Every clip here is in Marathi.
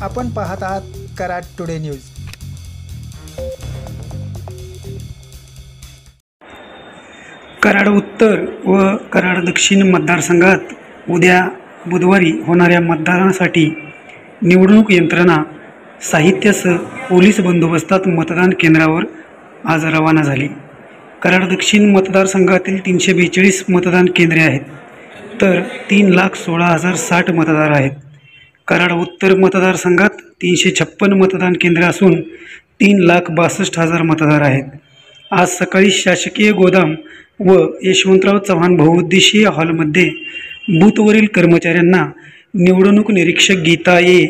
आपण पाहत आहात कराड टुडे न्यूज। कराड उत्तर व कराड दक्षिण मतदारसंघात उद्या बुधवारी होणाऱ्या मतदानासाठी निवडणूक यंत्रणा साहित्यासह पोलीस बंदोबस्तात मतदान केंद्रावर आज रवाना झाली। कराड दक्षिण मतदारसंघातील 342 मतदान केंद्रे आहेत, तर 3,16,060 मतदार आहेत। कराड उत्तर मतदारसंघात 356 मतदान केंद्रे असून 3,62,000 मतदार आहेत। आज सकाळी शासकीय गोदाम व यशवंतराव चव्हाण बहुउद्देशीय हॉलमध्ये बूथवरील कर्मचाऱ्यांना निवडणूक निरीक्षक गीता ए,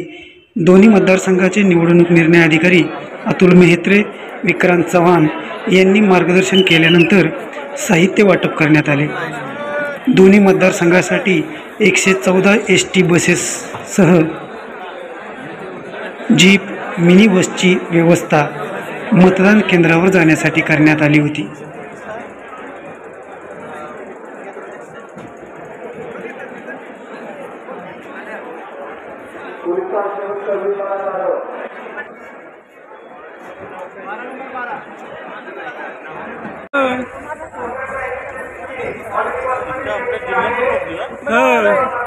दोन्ही मतदारसंघाचे निवडणूक निर्णय अधिकारी अतुल मेहत्रे, विक्रांत चव्हाण यांनी मार्गदर्शन केल्यानंतर साहित्य वाटप करण्यात आले। दोन्ही मतदारसंघासाठी 114 एसटी बसेससह जीप, मिनी बसची व्यवस्था मतदान केंद्रावर जाण्यासाठी करण्यात आली होती। हाँ